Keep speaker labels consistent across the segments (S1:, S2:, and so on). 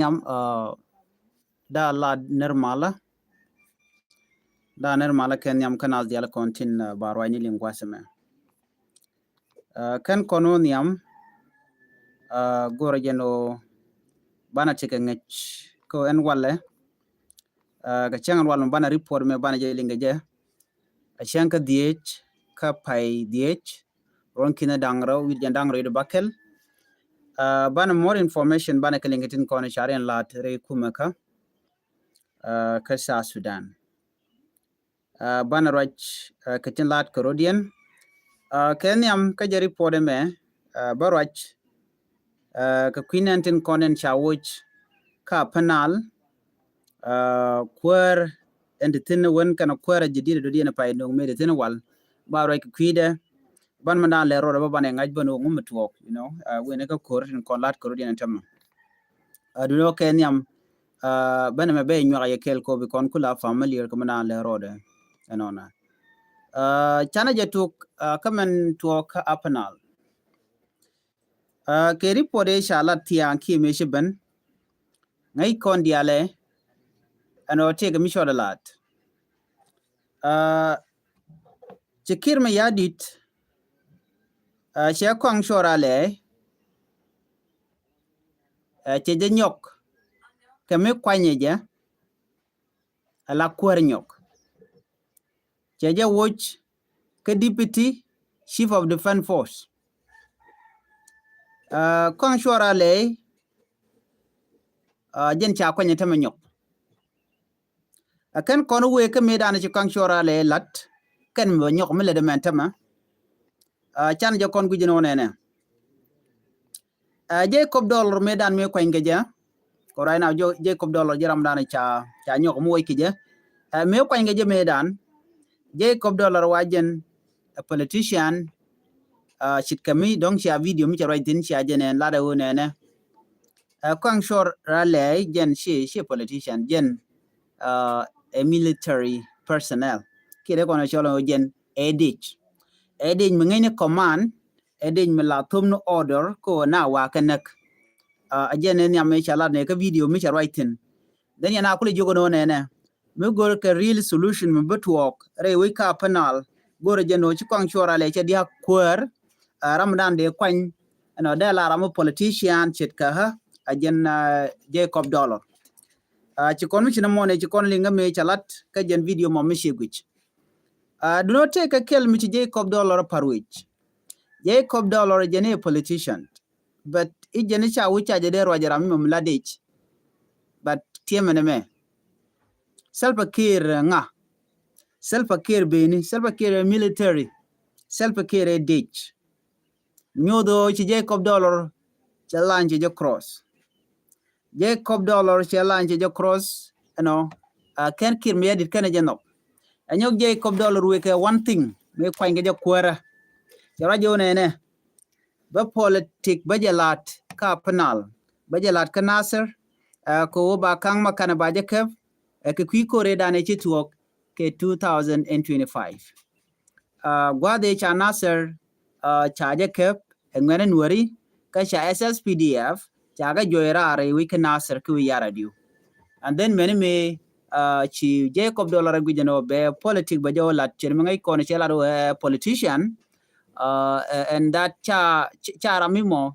S1: Yam da la nermala ken yam kanaz dial kontin barwani lingwa seme ken kononium goro jeno bana tike ngech ko en walle ga changan walum bana report me bana je linga je a chanka diech ka pai diech ron kina dangro wi dangro de bakel bana more information bana kelingetin kono sharen lat re kumaka ka sa Sudan bana rach katin lat korodian kenyam ka je report me barach ka kwinantin konen chawuch ka panal kwer ende tin wen kana kwera jidide do dina pay no mede tin wal baro ka kwide ban manda le ro ba ban ngaj bano ngum tuok when ka kor tin kon lat kor dina tam du no kenyam bana me be nywa ye kel ko bi kon kula family ko manda le ro de enona chana jetuk kamen tuok apanal ke report e shalat tian ki me shiben ngai kon diale ano tege mi shodalat chikir me yadit che kwang shorale che je nyok ke me kwanye je ala kwar nyok che je watch ke deputy chief of defense force kwang shorale jen cha kwanye tama nyok akan kono we ke me dana che kwang shorale lat ken me nyok me le de mentama chan je kon gujino nene Jacob dollar medan me kwanye je ko right now Jacob dollar jaram dana cha nyok mo kije me kwanye je medan Jacob dollar wajen a politician chit kami dong chia video mi charo tin chia jenen la da wonene kwang shor rale jen she politician jen a military personnel kire kono cholo jen edich mengene command edich me la thumno order ko na wa kanak ajene ni ame chala ne ka video mi charo tin then yana kule jogo no nene me gol ka real solution me betwok re we ka panal gore jeno chi kwang shora le che dia kwer ramadan de kwan no de la ram politician chit ka ha ajen Jacob dollar chi kon mi chinamo ne chi kon linga me chalat ka jen video mo mi shiguch do not take a kill mi Jacob dollar parwich Jacob dollar jene politician but ijene cha wicha jede rojaram mi mladich but tiemene me Salva Kiir nga Salva Kiir beni Salva Kiir military Salva Kiir ditch nyodo ci Jacob dollar challenge jo cross Jacob dollar challenge jo cross Ken Kiir me edit kana jeno anyok Jacob dollar we ke one thing me kwanga jo kwara jara jo nene ba politic bajalat ka penal bajalat ka Nasser ko ba kang makana ba je ke kore dane ci tuok ke 2025 gwade cha Nasser cha je kep ngene nwari ka cha SSPDF cha ga joira are we ke Nasser ku yara diu and then many me chi Jacob dollar gujeno be politic ba jo lat chermengai kono chela do politician and that cha ramimo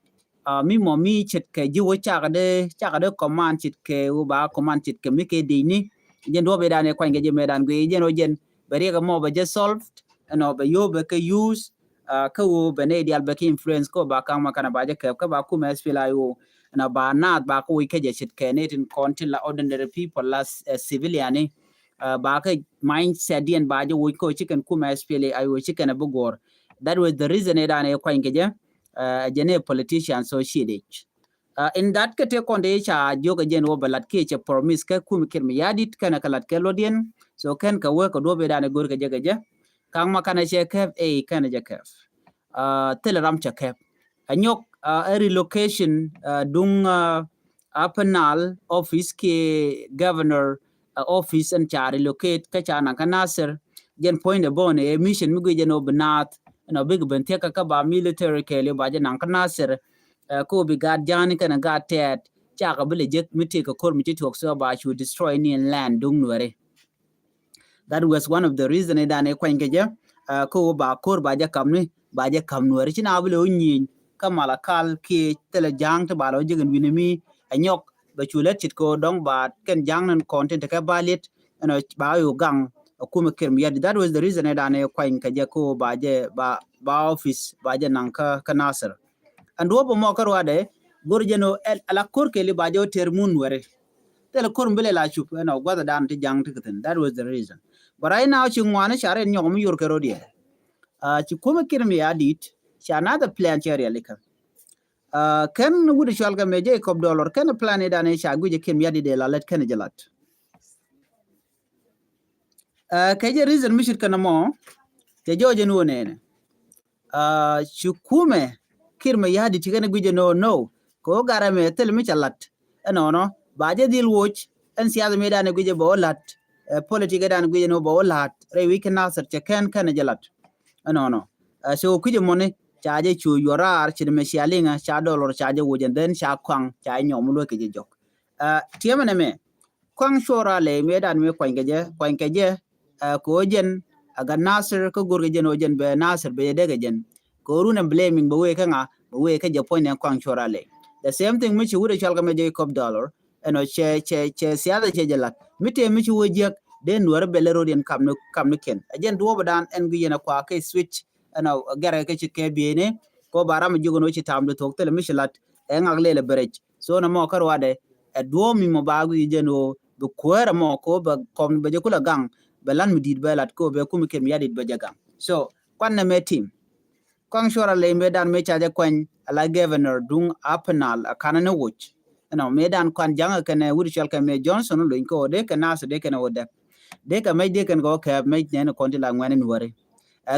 S1: mi chet ke jiwo cha ga de command chet ke u ba command chet ke mi ke dini jen do be dane kwanga je medan gwe jen ojen bari ga mo ba je solved no ba yo be ke use ka wo be ne dial be ke influence ko ba kan makana ba je ka ba ku mes fila yo na ba na ba ko ke je chit ke ne tin contin la ordinary people la civilian ba ka mindset dien ba je wo ko chicken ku mes fila ayo chicken bu gor that was the reason it dane kwanga je jene politician so shidich in that kete konde cha joga jen wo balat ke che promise ka kum kir mi yadit kana kalat ke lodien so ken ka we ko do be dane gor ka jega je kang makana che ke kana je ke teleram cha ke anyok a relocation dung apanal office ke governor office and cha relocate ka cha na Nasser jen point the bone a mission mi gwe no banat no big ben te ka ba military ke le ba je na Nasser ko bi gad jani kana gad tet cha ka bele je miti ka kor miti tok so ba chu destroy ni land dung nuare. That was one of the reason e dan e kwen ke je ko ba kor ba ja kam ni ba ja kam nuare china bele onyin kamala kal ki tele jang to ba lo jigen winimi anyok ba chu let chit ko dong ba ken jang nan content ka balit no ba yo gang kuma kirm yadi. That was the reason e dan e kwen ke je ko ba je ba office ba je nan ka nasir and wo mo kar wade gorjeno ala kor ke li ba jo termun ware tele kor mbele la chup no gwada dan ti jang tikitin. That was the reason. But right now chi ngwane share nyom yor ke rodie chi kuma kirm yadit cha another plan cherry lika ken wudu shalga meje kob dollar ken plan e dan e sha guje kim yadi de la let ken jalat ke je reason mishir kana mo te joje no nene chi kuma kirma yadi tigane guje no ko gara me tel mi chalat no baje dil watch en siya me dan guje bo lat politique dan guje no bo lat re week na sar che kan jalat no so kuje mone chaje chu yorar chi me shalinga cha dollar chaje wujen den cha kwang cha nyom lo ke jok tiemane me kwang shora le me dan me kwang geje ko jen aga nasir ko gurge jen ojen be nasir be de jen ko runa blaming bo we kanga bo we ke je point en kwang shora le the same thing michi wude chalga me Jacob dollar eno che siada che jalat mite michi wujek den wor belero den kam no ken ajen duobo dan en guyena kwa ke switch eno gare ke ke biene ko baram jugono ci tamdo tok tele michi lat en agle le berech so na mo karwade e duomi mo bagu jeno bu kwera mo ko ba kom be jekula gang belan midid belat ko be kum ken yadit be jagang so kwanne me team kwang shora le medan me chaje kwen ala governor dung apnal akana no watch no medan kwan janga kene wuri shal me Johnson lo ko de kana so de kana wode de ka me de kan go ka me ne konti la ngwane nuare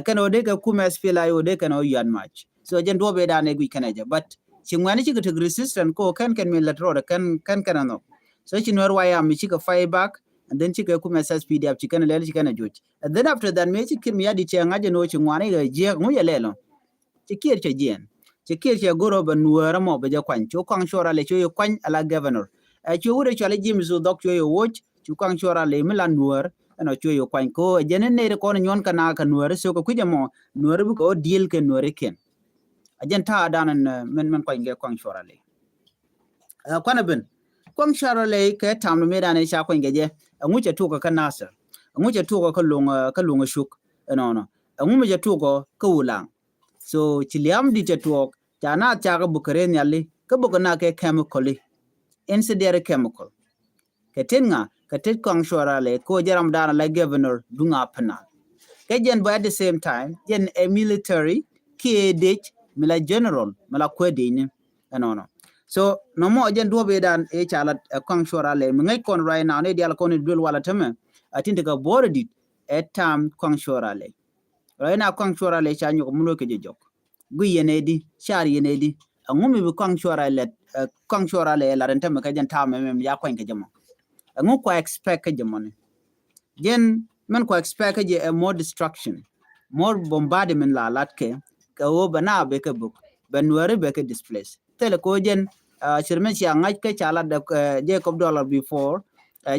S1: kana de ka kuma spela yo de kana yan match so jen do be dan e gui kana je but chingwani chi to resistant ko kan me latro kan no so chinwar waya mi chi ka fight back and then chika kuma SPDF chikana lele chikana joch and then after that me chikin mi yadi chenga je no chingwani ga je mu yelelo chikir che jen chikir che goro ba nuara mo be kwan cho kwang shora le cho kwan ala governor cho wure cho le jim zo dok cho watch cho kwang shora le mila nuar no cho kwan ko jenen ne ko nyon kana ka nuar so ko kujamo nuar bu ko deal ke nuar ken ajen ta danan men kwan ge kwang shora le kwana ben kwang shora le ke tam me dan sha kwan ge nguche tu ka nasir nguche tu ka lunga shuk no ngume tu ka ulang so chiliam di tetuok jana chaga bukare nyali ka bukana ke chemically incident chemical ketenga ketet kwang shora le ko jaram dana la governor dunga pana kejen by at the same time jen a military kidich mila general mala kwedini no so no mo jen do be dan e chala kwang shora le ngai kon right now ne dial kon dul wala tame atinte ka bordi etam kwang shora le right now kwang shora le chanyo ko muno ke jok guyene di shar yene di ngumi bi kwang shora le la renta me ka jen tam me ya kwang ke jamo ngu ko expect ke jamo ne jen man ko expect ke more destruction more bombardment la latke ka wo bana be ke book benware be ke displace tele ko jen chirmen si angaj ke chala de Jacob dollar before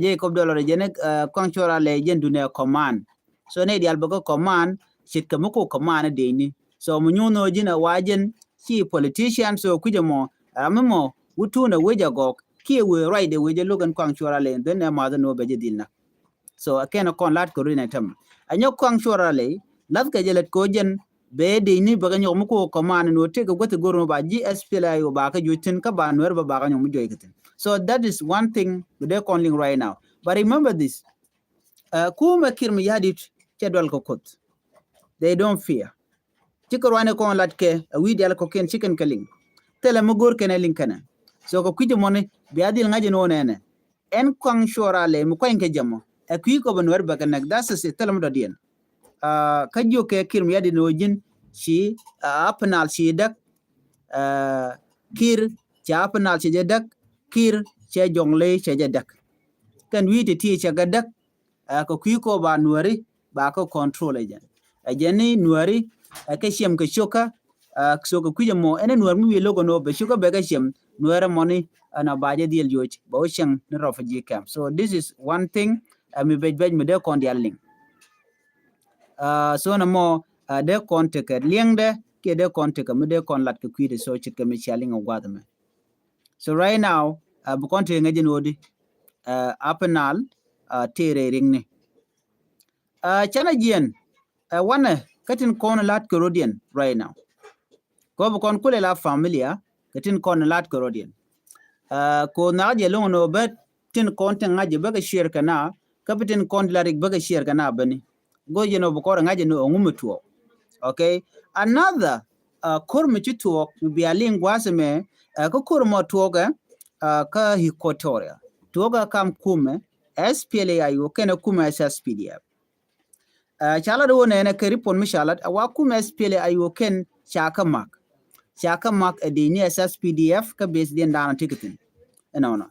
S1: Jacob dollar jen kwang shora le jen dunia command so ne dial be ko command chit ka muko command de ni so munyuno jina wajen si politician so kujamo amemo utuna weja gok ki we right the weja logan kwang shora le then ma no beje dilna so akena kon lat ko rina tam anyo kwang shora le lat ka jelet ko jen be de ni baga nyo muko command no te ko gote gorno ba GSP la yo ba ka jutin ka ba no ba ga nyo mu joy kitin so that is one thing they calling right now but remember this kuma kirmi yadit chedwal ko kot they don't fear chikorwane ko latke wi dial ko ken chicken kaling tele mogor ken linkana so ko kuje mone be adil ngaje no nene en kwang shora le mu kwenke jamo e kwi ko bonwer ba kanak das se tele mo dien ka jo ke kirmi yadi no jin shi apnal shi dak kir cha apnal shi dak kir che jongle che dak kan wi ti che gadak ko kwi ko ba nuari ba ko control ejen ajeni nuari ke shem ke shoka so ko kuje mo ene nuar mi logo no be shoka be ke shem nuera money ana baje diel joj ba ocean ni refugee camp. So this is one thing mi bej mi de kon dial ling. So na mo de kon te ke liengde ke de kon te ke mi de kon lat ke kwide so chit ke mi chaling ogwadme. So right now bu kon te ngejin odi apenal tere ringne chana jien wana katin kon lat Caribbean right now ko bu kon kule la familia katin kon lat Caribbean ko na je long no bet tin kon te ngaje baga share kana kapitin kon larik baga share kana bani go je no bu ko ngaje no ngumutuo. Okay, another kurmichi tuok bi aling wasme ko kurmo tuoga ka hikotoria tuoga kam kume SPLA ayo kene kume SSPDF chala do ne ke ripon mishalat awa kume SPLA ayo ken chaka mak edini SSPDF ka base den dana ticketing no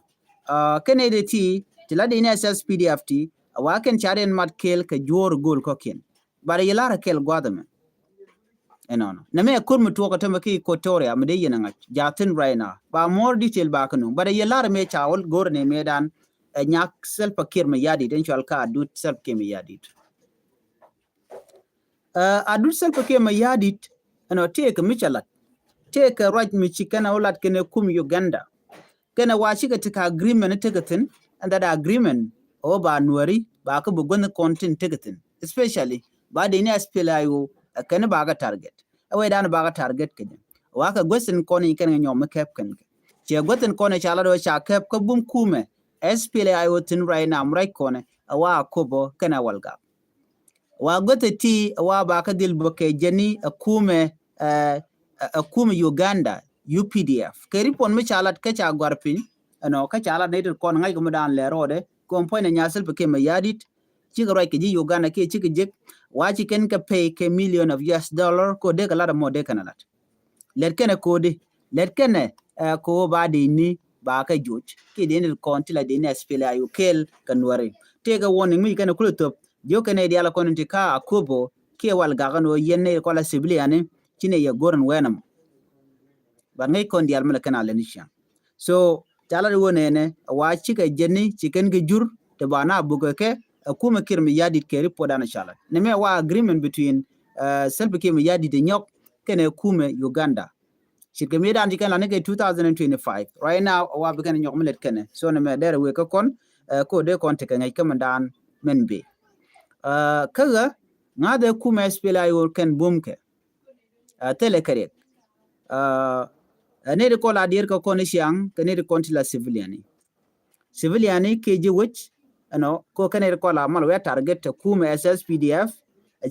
S1: kene de ti tila dini SSPDF ti awa ken charen mat kel ka jor gol kokin bare yelara kel gwadame no na me kurmu to ko tamaki kotoria me de yena jatin right now ba more detail ba kanu but ye lar me chawol gor ne medan nyak self pakir me yadi den chal ka adut self ke me yadi adut self pakir me yadi no take michalat take right mi chikana olat kene kum Uganda kene washi ka tika agreement tegatin and that agreement o ba nuari ba ka bugon content tegatin especially ba de ne SPLIO kene ba ga target awe dan ba ga target kene waka gosin kone kene nyom kep kene che gotin kone chala do cha kep ko bum kume SPLIO tin right now right kone awa kobo kene walga wa gotati wa ba ka dil boke jeni akume Uganda UPDF ke ripon mi chalat ke cha gorpin no ka chala ne kon ngai ko dan le rode ko point nyasel pe ke ma yadit chi ga ke ji Uganda ke chi ke jek wa chi ken ka pay ke million of US dollar ko de kala mo de kanalat let ken ko de let ken ko ba de ni ba ka juj ke de ne kon tila de ne spela yu kel kanware te ga woni mi ken ko top jo ken de ala kon ka akobo ke wal ga no yenne ko la sibliane chine ya goran wenam ba ngai kon dial mala kana lenisha so tala do ne wa chika jenni chiken ge jur te bana bugo ke kuma kirmi yadi ke ripoda na shala ne me wa agreement between self kirmi yadi de nyok kene kuma Uganda chike me dan dikan la ne ke 2025 right now wa be kana nyok melet kene so ne me dere we ka kon ko de kon te ngai kamandan men be kaga ngade kuma spela yo ken bumke tele kare ne de ko la dir ko kon siang kene de kon la civiliani ke ji wich no ko kene ko la mal we target kuma SSPDF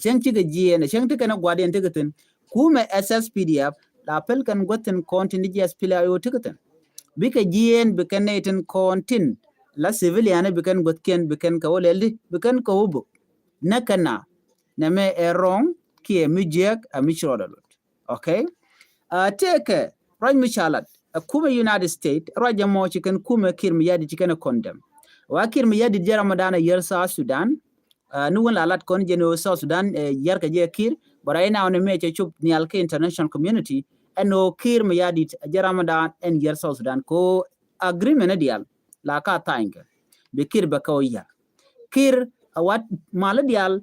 S1: chen ti ge ne chen ti kana gwaden tigatin kuma SSPDF la pel kan goten kontin di SPLA yo tigatin bika jien bikane ten kontin la civiliani bikan gotken bikan ka woleldi bikan ko ubu nakana na me erong ki mi jek a mi chodalot okay take raj michalat kuma United States raja mo chicken kuma kirmi yadi chicken condemn wa kirmi yadi jara madana yer South Sudan nuwan lalat kon jeno South Sudan yer ka je kir barai na on me che chup ni alke international community eno kirmi yadi jara madan en yer South Sudan ko agreement dial la ka tainga be kir ba ko ya kir wat maladial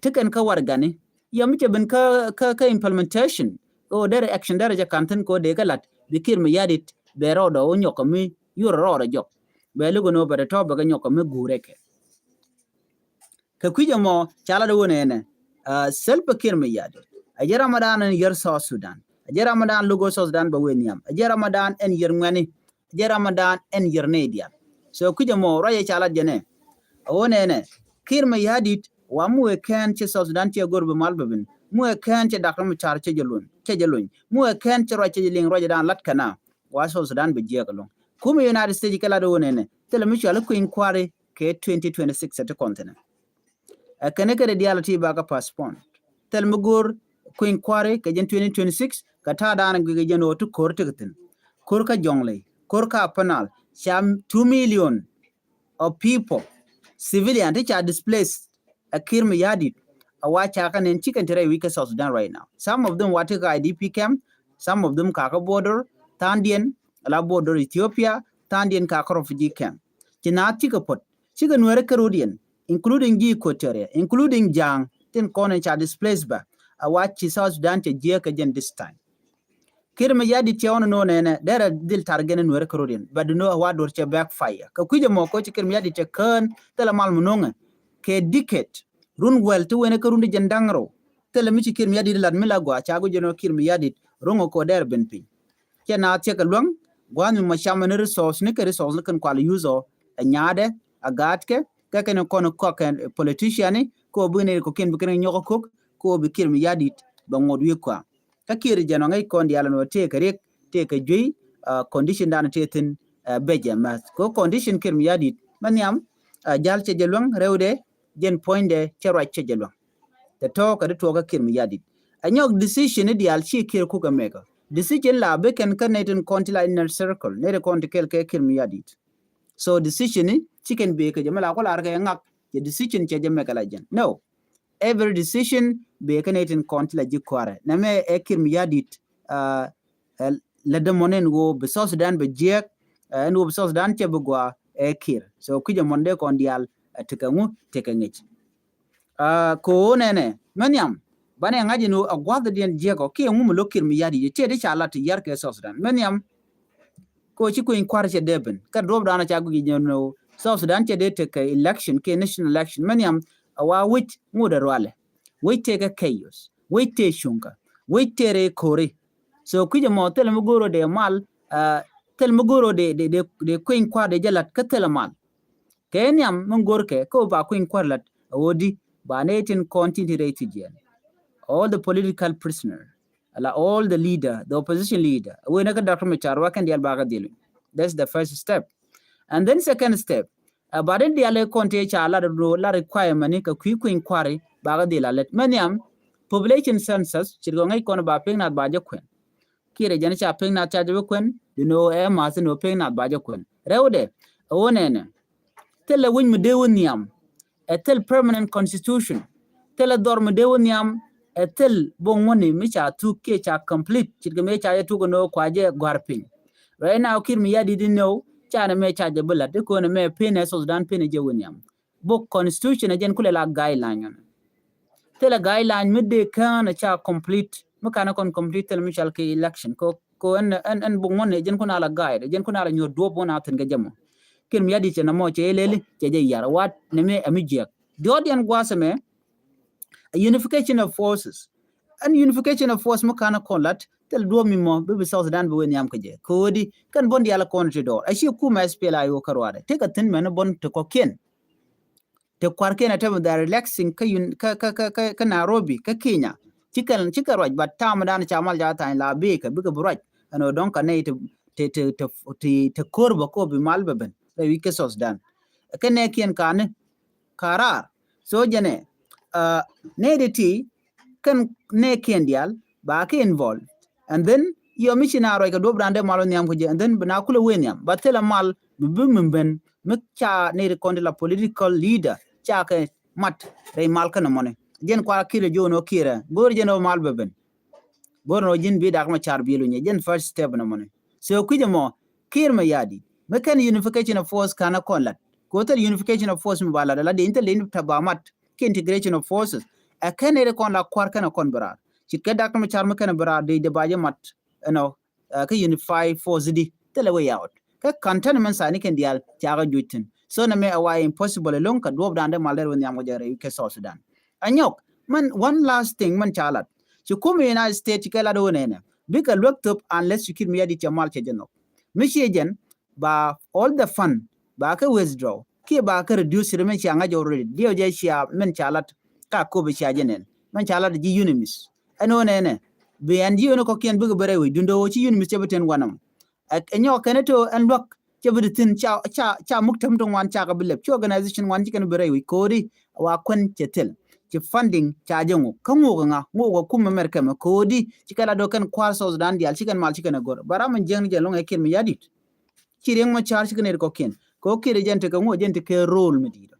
S1: tiken ka wargane yamche ben ka implementation o dere action dere ja kanten ko de galat bikir mi yadit be rodo o nyoko mi yuro rodo jok be lugo no be to be nyoko mi gureke ka kwijo mo chala do ne self kir mi yadit ajera Ramadan en yer South Sudan ajera Ramadan lugo South Sudan ba weniam ajera Ramadan en yer ngani ajera Ramadan en yer nedia so kwijo mo roye chala jene o ne kir mi yadit wa mu ken che South Sudan che gorbe malbeben mu ken che dakam char che jelun mu ken che ro che ling ro dan lat kana wa South Sudan be jegalon kuma United States kala do ne tele mi chala ku inquiry ke 2026 at continent kene ke reality ba ka passport tel mu gor ku inquiry ke 2026 ka ta dan ge jeno to kor tegatin kor ka jongle kor ka panal sham 2 million of people civilian which are displaced Kirmi Yadit awacha kan en chicken tere week South Sudan right now. Some of them water IDP camp, some of them Kaka border, Tandien, ala border Ethiopia tandien ka refugee camp tina tikapot chiga nwere Caribbean including G Equatoria including Jang tin kone cha displaced ba awachi South Sudan te jeka jen this time kirma yadi tiawno no nene dera dil targene nwere Caribbean but no wa dor che backfire ka kuje mo ko kirma yadi te kan tela mal munonga ke diket run wel to wene karundi jendangro tela mi kirma yadi lad milagwa chago jeno kirma yadi rongo ko der ben pin kena che kalwang gwanu mashama resource ne ke resource kan kwal user anyade agatke ka ken kono koken politician ko bune ko ken bukene nyoko kok ko be kirmi yadit ba ngodwi kwa ka kiri jano ngai kon diala no te rek te ka jui condition dan tetin beje mas ko condition kirmi yadit maniam jal che jelwang rewde jen poinde chero che jelwang te to ka to ka kirmi yadit anyok decision dial chi kir ku ka mega decision la be ken kaneten kontila inner circle ne de kontikel ke kirmi yadit so decision ni chicken be ke jamala ko lar ke ngak the decision che jame kala jen no every decision be kaneten kontila jikware na me kirmi yadit la de monen go be so Sudan be jek and wo so Sudan che bugwa kir so kuje monde kon dial tekangu tekangich ko nene manyam bane ngaji no agwada den jego ke ngum lo kirmi yadi che de chala ti yar ke so Sudan manyam ko ci ko in kwarche deben ka dob dana cha gugi no South Sudan che de te election ke national election manyam awa wit nguda rwale wit te ka chaos wit te shunka wit te re kore so kuje mo tel mugoro de mal tel mugoro de ko in kwade jalat ka tel mal kenyam mungor ke ko ba ko in kwarlat wodi ba netin continue to jail all the political prisoners all the leader, the opposition leader. We naga Dr. Machar can dial baga dealing. That's the first step. And then second step, but in the conte cha la requirement ka quick inquiry baga deal let maniam population census chigongai kono ba ping not ba jakwen. Kire jani cha ping not charge kwen, you know mas no ping not ba jakwen. Reude, onene. Tell a win medewuniam, a tell permanent constitution. Tell a dorm medewuniam. Etel bongoni micha tu ke cha complete chigme cha tu no kwaje gwarping right now kirmi ya didn't know cha na me cha de bula de ko na me pene so dan pene je woniam book constitution ajen kule la guideline tela guideline midde kan cha complete makana kon complete tel michal ke election ko en bongoni jen ko na la guide jen ko na la nyo do bona tan ga jamo kirmi ya di che na mo che lele che je yar wat ne me amije dodian gwasame a unification of forces and unification of force makana kolat tel do mi mo be South Sudan be wen yam kaje kodi kan bondi ala konti do ashi kuma SPLA yo karwade te ka tin men bon te ko ken te kwarke na tabu da relaxing ka Nairobi ka Kenya cikarwaj but tam dan chamal jata la be ka biga buraj ano don ka ne te korba ko bi malbe ben be wike South Sudan kene kien kan karar so jene nediti kan ne kendial ba ke involved and then your missionary ka dob rande malo nyam ko je and then bana kula wenyam batela mal bimben mekcha ne kondila political leader cha ke mat re mal kana mone jen kwa kire jono kire gor jeno mal beben gor no jin bi dak ma char bilu nye jen first step na mone so kuje mo kir ma yadi mekan unification of force kana konlat ko tel unification of force mbala la de intel tabamat integration of forces a kenere kon la kwar kana kon bara ci ke dak ma char ma kana bara de baje mat ka unify force di tele way out ka cantonment sani ken dial tiaga jutin so na me away impossible long ka dob dande maler won yam jare ke South Sudan anyok man one last thing man chalat ci come United States ke la do nene bika looked up unless you kid me yadi chamal che jeno mishejen ba all the fund ba ka withdraw ki ba ka reduce remen chi anga already dio je chia men chalat ka ko be chia jenen men chalat ji unimis ano nene be and you no ko ken bu bare wi dundo chi unimis che beten wanam ak enyo keneto en lok che beten cha muktam ton wan cha ka bilep chi organization wan ji ken bare wi kodi wa kon chetel ci funding cha jengu kango nga ngo kuma merke ma kodi ci kala do kan kwar South Sudan dial ci kan mal ci kan gor bara man jeng je longa ken mi yadit ci reng ma char ci kan ko ken ko kire jente ko ngo jente ke role medida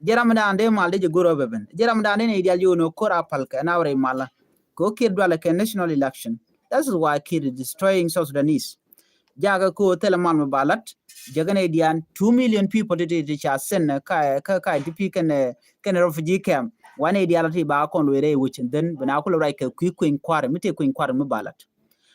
S1: jaram da ande mal de goro beben jaram da ne dial yono kora palka nawre mala ko kir dwala ke national election that's why kir is destroying South Sudanese jaga ko teleman ma balat jagane dian 2 million people de cha sen ka DP kan refugee camp wane dialati ba kon were wucin den bana ko rai ka kuin kwar mite kuin kwar ma balat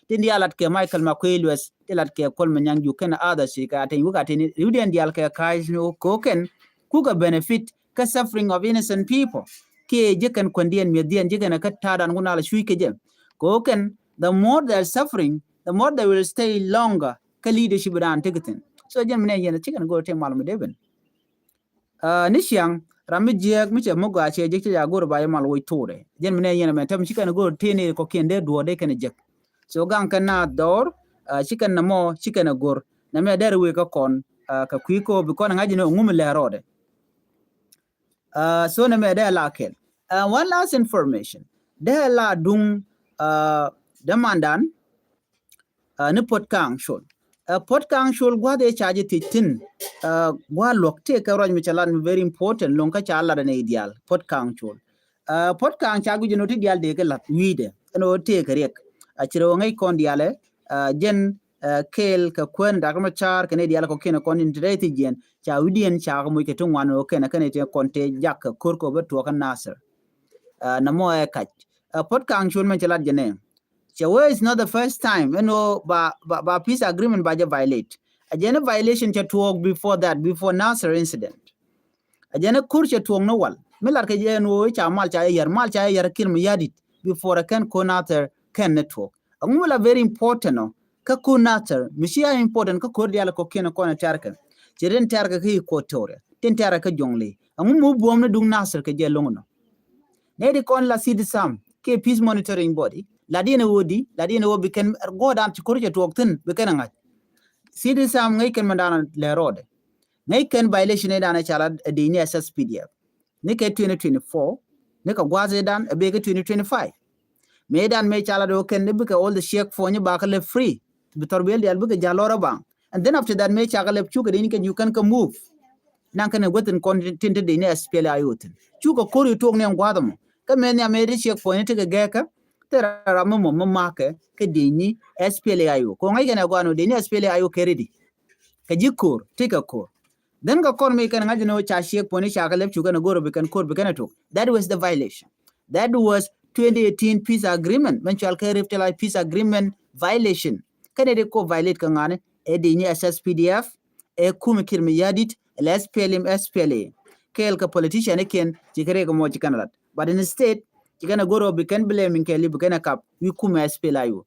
S1: tin dialat ke Michael Makwelwas dialat ke kol manyang ju kan ada shi ka tin wuka tin yudian dial ke kai no ko ken ku ka benefit ka suffering of innocent people ke jekan kondien median jekan ka tadan kunala shui ke je ko ken the more they're suffering the more they will stay longer ka leadership ran tikitin so jen mene yen chicken go te malum deben nishyang rami jek mi che mogo ache jek ya gor ba yamal woy tore jen mene yen men tam chicken go tene ko kende duode ken jek so gang kana dor chicken na mo chicken gor na me der we ka kon ka kwiko bi kon ngaji no ngum le rode so na me der la ken one last information der la dung demandan ni pot kang shol pot kang shol gwa de charge titin gwa lokte ka roj mi chalan very important long ka chala da ne ideal pot kang shol pot kang chagu jino ti dial de ka lat wide no te ka rek a chiro ngai kon diale jen kel ka kwen da ka char ka ne dial ko kena kon integrated jen cha widien cha ko mo ke tun wano kena kane te konte jak kor ko be to kan nasir na mo e ka pot kang shol man chalat jene Chawe is not the first time, ba peace agreement ba violate. Ajena violation cha tuog before that, before Nasser incident. Ajena kur cha tuog no wal. Milar ka jeno cha mal cha yar kil miyadit before a can konater can network. Angumula very important no. Ka konater, mishia important ka kordiala ko kena kona tarkan. Chiren tarka ki ko tore. Tin tarka jongle. Angumu buom na dung Nasser ka je longono. Nedi kon la sidisam ke peace monitoring body. Ladina wodi can go down to Korea to Octon, Bekananga. City Sam Nakan Mandana Le Rode. Nakan violation a child a dini SS PDF. Nika 2024, Nika Guazedan, a bigger 2025. Medan may chalado can book all the shake for your back left free. Bitorbiel the Albuka Jalora Bang. And then after that, may chakalep chuka you can move. Nankan a wooden contented in SPL Iotin. Chuka Kuru took name Guadam. Come in, I made a shake for any take a gaka. Tera ramamo mamake ke dini SPLA ayo ko ngai kana gwano dini SPLA ayo keredi ke jikur tika ko then ka kon me kan ngaji no cha shek poni cha kalep chuga na goro bekan kor bekan to that was the violation that was 2018 peace agreement mental care reptile peace agreement violation kane de ko violate kan ngane e dini SSPDF e kum kirmi yadit SPLA kel ka politician ken jikere ko mo jikanalat but in the state Chikana goro biken blaming Kelly bikena kap we kuma SPLIO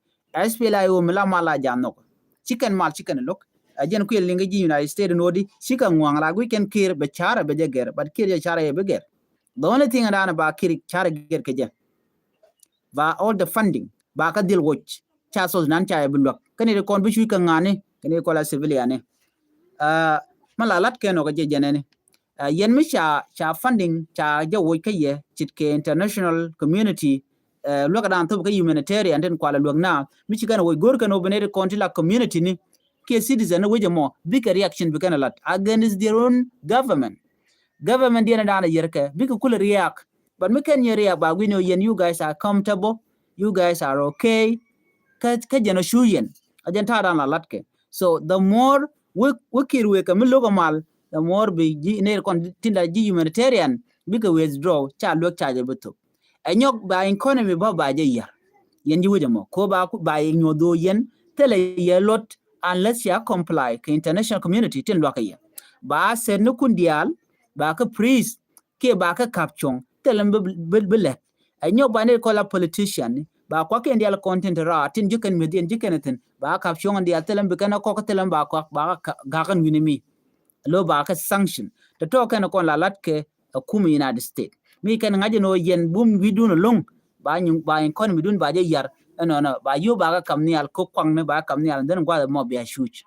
S1: mila mala janok chicken look ajen ku lingi United States nodi chicken wang la we can kir bechara bejeger but kir chara beger the only thing around ba kir chara ger keje ba all the funding ba ka deal watch cha so nan cha bulok kani de kon bishu kan ngane kani ko la civilian mala lat keno ka je jenene yen mi cha funding cha jawo kaye chitke international community look down to humanitarian den kwala lugna mi chigana wo gor kan obene konti la community ni ke citizen wo jamo big reaction bigana lat against their own government dina dana yerke big kul react but mi kan react ba we know yen you guys are comfortable you guys are okay ka jeno shuyen ajenta dan la latke so the more we kirwe ka mi logo mal the more be ne kon tinda humanitarian big withdraw cha lo cha je buto anyok ba economy ba je ya yen ji wujamo ko ba nyodo yen tele ye lot unless ya comply ka international community tin lo ka ya ba se no kundial ba ka priest ke ba ka kapchong tele be anyok ba ne ko la politician ba kwa ke ndial content ra tin juken medien jukenetin ba kapchong ndial tele be kana ko tele ba kwa ba ga kan winimi lo ba ka sanction to talk na kon la latke kuma United States mi kan ngaje no yen bum widun long ba kon midun ba je yar no ba yo ba ka kamni al ko kwang ne ba kamni al den gwa mo be shuch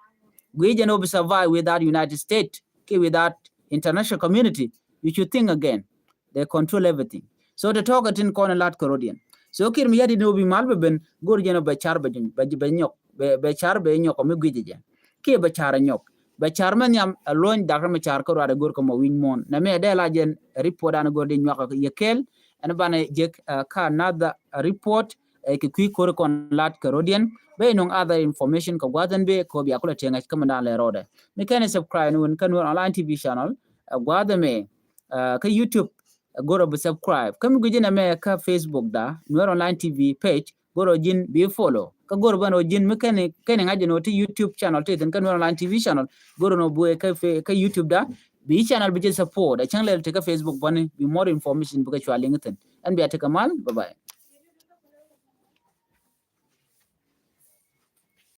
S1: we je no be survive without United States ke without international community you should think again they control everything so to talk at in kon lat corodian so kir mi yadi no bi malbe ben gor je no be char be nyok be char be nyok mi gije ke be char nyok ba charman yam loin dakar ma char ko rada gor ko mo win mon na me de la jen report an gor de nyaka yekel an bana jek ka another report ke kui kor kon lat karodian be non other information ko gwadan be ko biya kula tenga kamanda le rode me kan subscribe nun kan online tv channel gwada me ka YouTube goro be subscribe kam gujina me ka Facebook da Nuer Online TV page goro jin be follow ka goro bano jin me kan ngaji no ti YouTube channel te kan Nuer Online TV channel goro no bue ka YouTube da bi channel bi support a channel te ka Facebook bani bi more information bu ka chwa lingten an biya te kamal bye bye